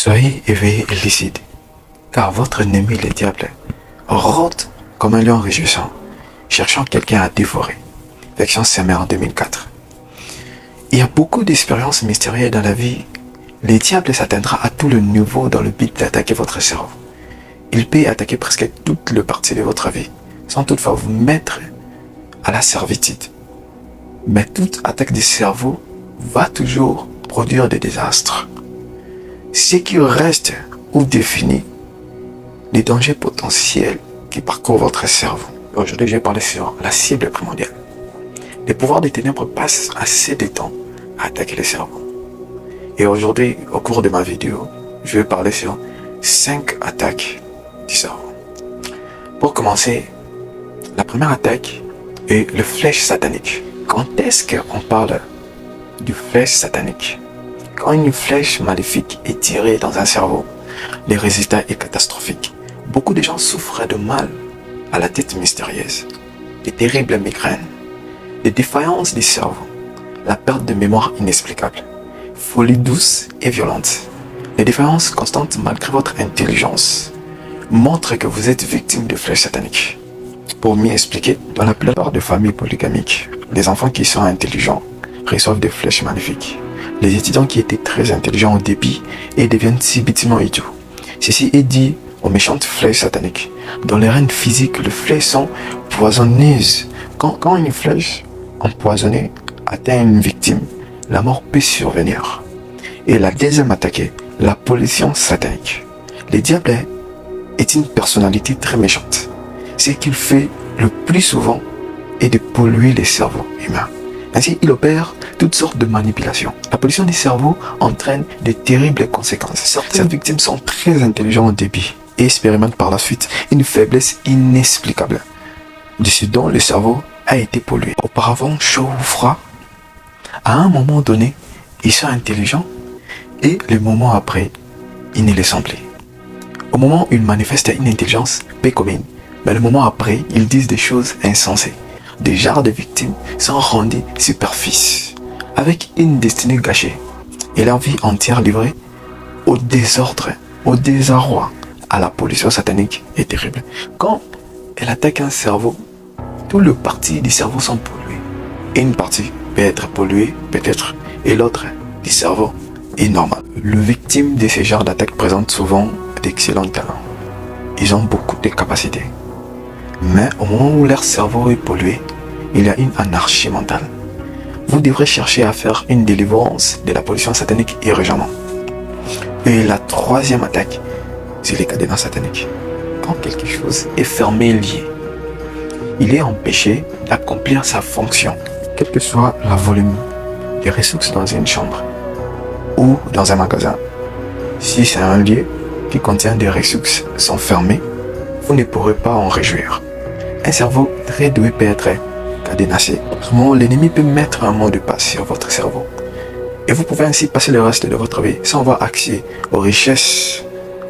Soyez éveillés et lucides, car votre ennemi, le diable, rôde comme un lion réjouissant, cherchant quelqu'un à dévorer. Version Saint-Mère en 2004. Il y a beaucoup d'expériences mystérieuses dans la vie. Le diable s'atteindra à tout le niveau dans le but d'attaquer votre cerveau. Il peut attaquer presque toutes les parties de votre vie, sans toutefois vous mettre à la servitude. Mais toute attaque du cerveau va toujours produire des désastres. Ce qui reste ou définit les dangers potentiels qui parcourent votre cerveau. Aujourd'hui, je vais parler sur la cible primordiale. Les pouvoirs des ténèbres passent assez de temps à attaquer le cerveau. Et aujourd'hui, au cours de ma vidéo, je vais parler sur 5 attaques du cerveau. Pour commencer, la première attaque est le flèche satanique. Quand est-ce qu'on parle du flèche satanique? Quand une flèche maléfique est tirée dans un cerveau, le résultat est catastrophique. Beaucoup de gens souffrent de mal à la tête mystérieuse, de terribles migraines, de défaillances du cerveau, la perte de mémoire inexplicable, folie douce et violente. Les défaillances constantes malgré votre intelligence montrent que vous êtes victime de flèches sataniques. Pour mieux expliquer, dans la plupart des familles polygamiques, les enfants qui sont intelligents reçoivent des flèches maléfiques. Les étudiants qui étaient très intelligents au début et deviennent subitement idiots. Ceci est dit aux méchantes flèches sataniques. Dans les règnes physiques, les flèches sont poisonneuses. Quand une flèche empoisonnée atteint une victime, la mort peut survenir. Et la deuxième attaque est la pollution satanique. Le diable est une personnalité très méchante. Ce qu'il fait le plus souvent est de polluer les cerveaux humains. Ainsi, il opère toutes sortes de manipulations. La pollution du cerveau entraîne de terribles conséquences. Certaines victimes sont très intelligentes au début et expérimentent par la suite une faiblesse inexplicable de ce dont le cerveau a été pollué. Auparavant chaud ou froid, à un moment donné, ils sont intelligents et le moment après, ils ne le sont plus. Au moment où ils manifestent une intelligence peu commune, mais le moment après, ils disent des choses insensées. Des genres de victimes sont rendues superficies, avec une destinée gâchée et leur vie entière livrée au désordre, au désarroi, à la pollution satanique est terrible. Quand elle attaque un cerveau, toutes les parties du cerveau sont polluées. Et une partie peut être polluée, peut-être, et l'autre du cerveau est normale. Les victimes de ce genre d'attaque présentent souvent d'excellents talents. Ils ont beaucoup de capacités. Mais au moment où leur cerveau est pollué, il y a une anarchie mentale. Vous devrez chercher à faire une délivrance de la pollution satanique urgemment. Et la troisième attaque, c'est les cadenas sataniques. Quand quelque chose est fermé et lié, il est empêché d'accomplir sa fonction, quel que soit le volume des ressources dans une chambre ou dans un magasin. Si c'est un lieu qui contient des ressources sont fermés, vous ne pourrez pas en réjouir. Un cerveau très doué peut être cadenassé. Autrement, l'ennemi peut mettre un mot de passe sur votre cerveau. Et vous pouvez ainsi passer le reste de votre vie sans avoir accès aux richesses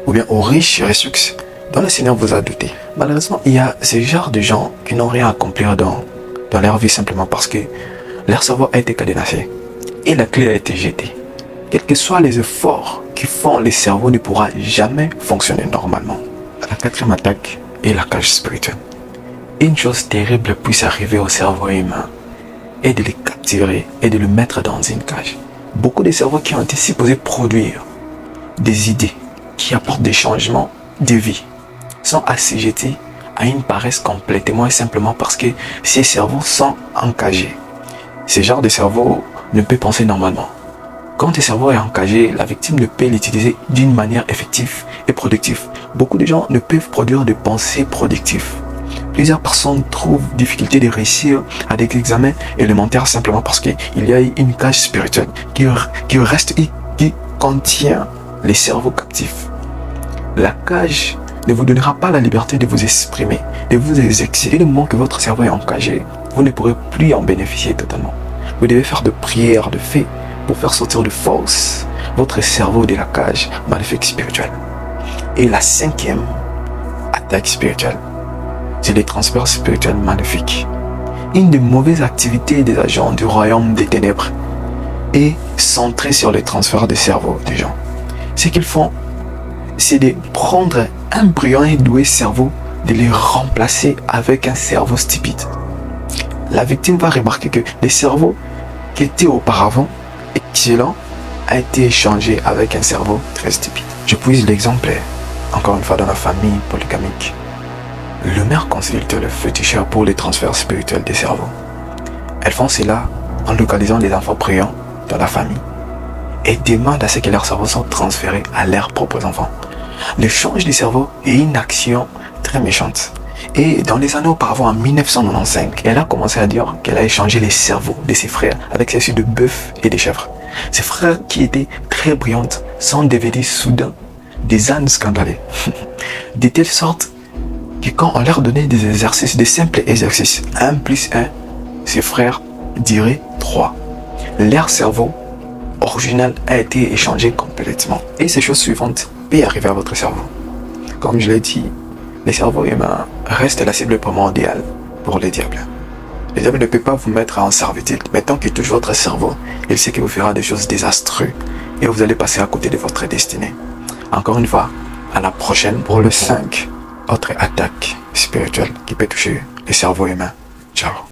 ou bien aux riches ressources dont le Seigneur vous a doté. Malheureusement, il y a ce genre de gens qui n'ont rien à accomplir dans leur vie simplement parce que leur cerveau a été cadenassé et la clé a été jetée. Quels que soient les efforts qu'ils font, le cerveau ne pourra jamais fonctionner normalement. La quatrième attaque est la cage spirituelle. Une chose terrible puisse arriver au cerveau humain et de le capturer et de le mettre dans une cage. Beaucoup de cerveaux qui ont été supposés produire des idées qui apportent des changements de vie sont assujettis à une paresse complètement et simplement parce que ces cerveaux sont encagés. Ce genre de cerveau ne peut penser normalement. Quand le cerveau est encagé, la victime ne peut l'utiliser d'une manière effective et productive. Beaucoup de gens ne peuvent produire de pensées productives. Plusieurs personnes trouvent difficulté de réussir à des examens élémentaires simplement parce qu'il y a une cage spirituelle qui reste et qui contient les cerveaux captifs. La cage ne vous donnera pas la liberté de vous exprimer, de vous exercer. Dès le moment que votre cerveau est encagé, vous ne pourrez plus en bénéficier totalement. Vous devez faire de prières, de faits, pour faire sortir de force votre cerveau de la cage maléfique spirituelle. Et la cinquième attaque spirituelle, c'est les transferts spirituels maléfiques. Une des mauvaises activités des agents du royaume des ténèbres est centrée sur les transferts de cerveau des gens. Ce qu'ils font, c'est de prendre un brillant et doué cerveau, de les remplacer avec un cerveau stupide. La victime va remarquer que les cerveaux qui étaient auparavant excellents a été échangé avec un cerveau très stupide. Je puise l'exemple, encore une fois, dans la famille polygamique. Le mère consulte le féticheur pour les transferts spirituels des cerveaux. Elles font cela en localisant les enfants priants dans la famille et demandent à ce que leurs cerveaux soient transférés à leurs propres enfants. L'échange des cerveaux est une action très méchante. Et dans les années auparavant, en 1995, elle a commencé à dire qu'elle a échangé les cerveaux de ses frères avec ceux de bœufs et des chèvres. Ses frères qui étaient très brillantes sont devenus soudain des ânes scandaleux. De telle sorte que quand on leur donnait des exercices, des simples exercices, 1 plus 1, ses frères diraient 3. Leur cerveau original a été échangé complètement. Et ces choses suivantes peuvent arriver à votre cerveau. Comme je l'ai dit, les cerveaux humains restent la cible primordiale pour les diables. Le diable ne peut pas vous mettre en servitude, mais tant qu'il touche votre cerveau, il sait qu'il vous fera des choses désastreuses et vous allez passer à côté de votre destinée. Encore une fois, à la prochaine pour le 5, autre attaque spirituelle qui peut toucher les cerveaux humains. Ciao.